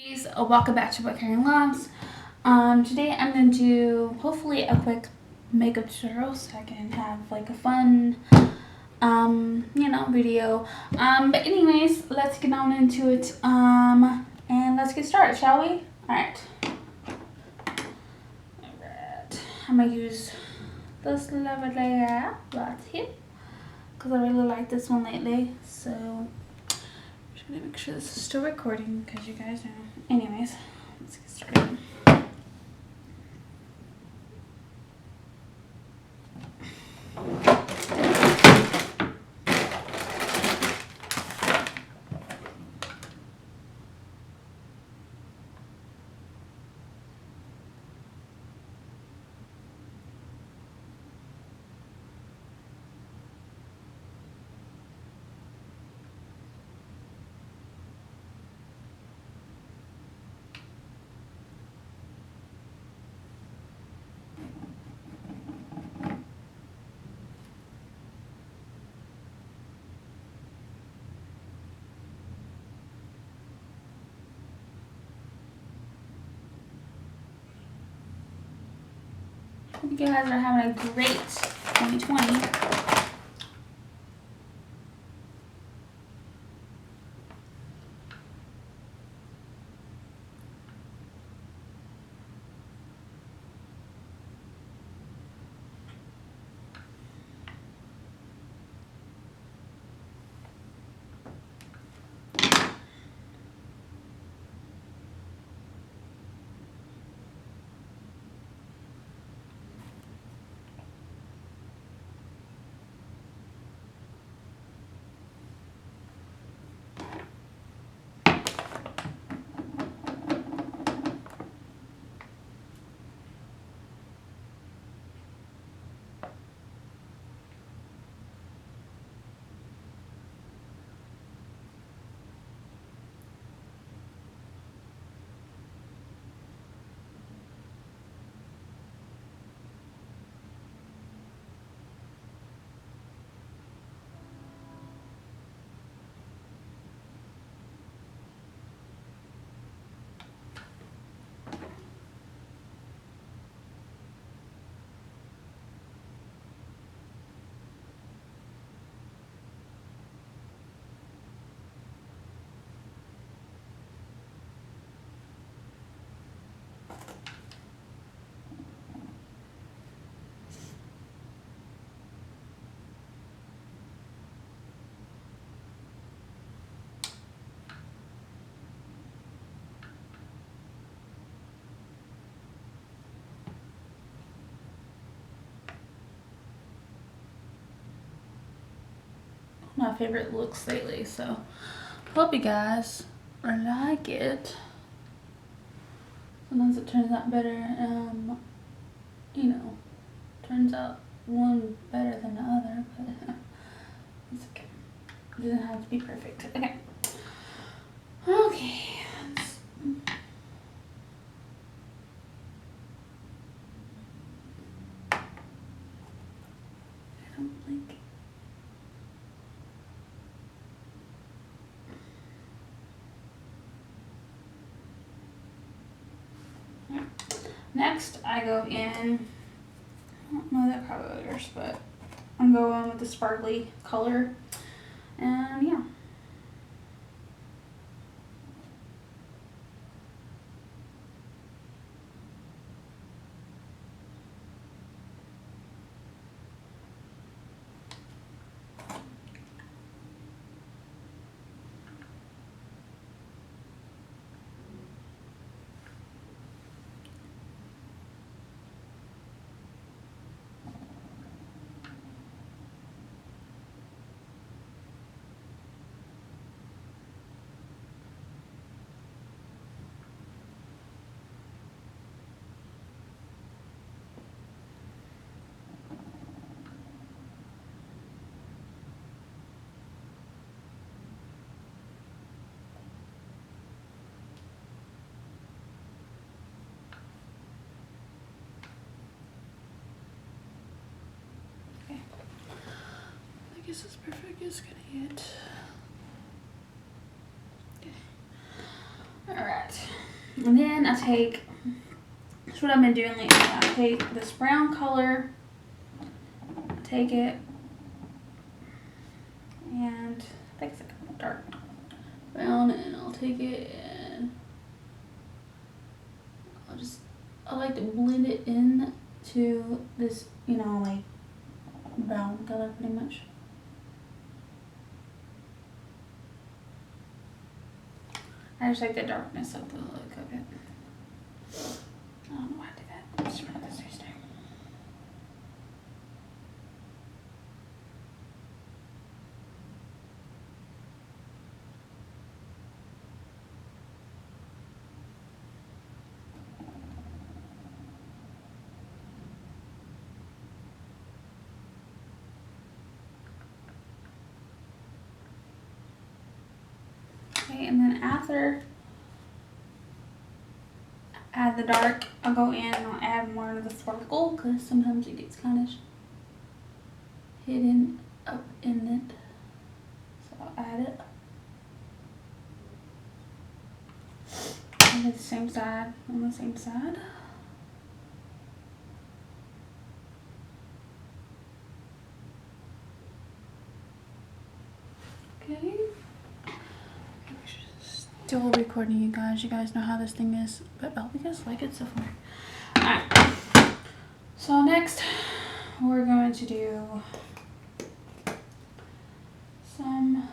Beauties, welcome back to WhatKarenLoves. Today I'm going to do hopefully a quick makeup tutorial so I can have like a fun, video. But anyways, let's get on into it, and let's get started, shall we? Alright. I'm going to use this lovely right here because I really like this one lately, so I'm just going to make sure this is still recording because you guys know. Anyways, let's get started. Hope you guys are having a great 2020. My favorite looks lately, so hope you guys like it. Sometimes it turns out better, turns out one better than the other, but it's okay. It doesn't have to be perfect. Okay. I don't like. Next, I go in, I don't know that colors, but I'm going with the sparkly color, and yeah. I guess it's perfect. It's gonna hit. Okay. All right. And then I take, that's what I've been doing lately. I take this brown color, take it, and I think it's like a dark brown, and I'll take it and I like to blend it in to this, you know, like brown color pretty much. I just like the darkness of the look of it. I don't know why I did that. I'm just running this Tuesday. Okay, and then after add the dark, I'll go in and I'll add more of the sparkle because sometimes it gets kind of hidden up in it. So I'll add it. And the same side, on the same side. Okay. Still recording, you guys. You guys know how this thing is, but I hope you guys like it so far. Alright. So next, we're going to do some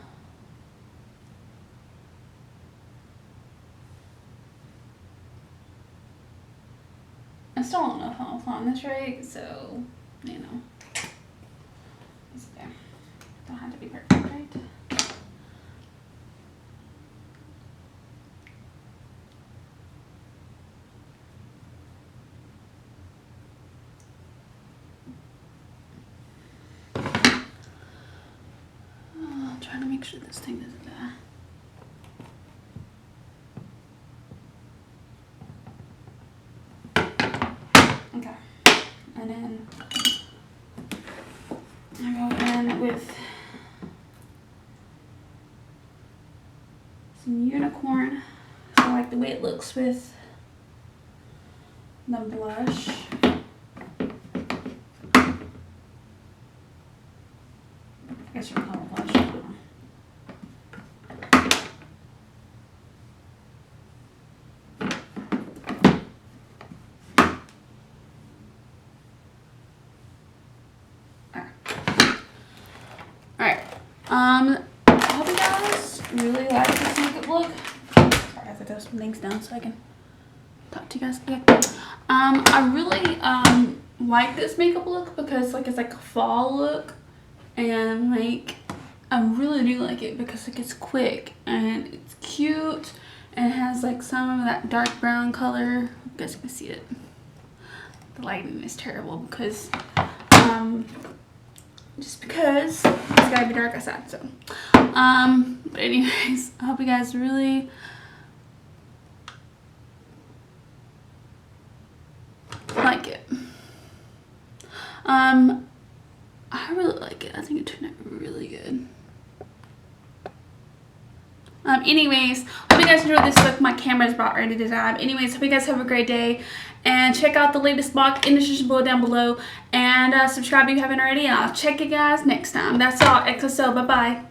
I still don't know if I'm applying this right, so you know. It's okay. Don't have to be perfect, right? I'm trying to make sure this thing doesn't die. Okay, and then I go in with some unicorn. So I like the way it looks with the blush. I guess you can call it blush. I don't know. Alright. I hope you guys really like this makeup look. Sorry, I have to throw some things down so I can talk to you guys. Okay. I really like this makeup look because like it's like a fall look, and like I really do like it because like it's quick and it's cute and it has like some of that dark brown color. You guys can see it. The lighting is terrible because just because it's gotta be dark outside. So but anyways, I hope you guys really like it. I really like it. I think it turned out really good. Anyways, hope you guys enjoyed this look. My camera's about ready to die. Anyways, hope you guys have a great day. And check out the latest box in the description down below. And subscribe if you haven't already. And I'll check you guys next time. That's all. XOXO. Bye-bye.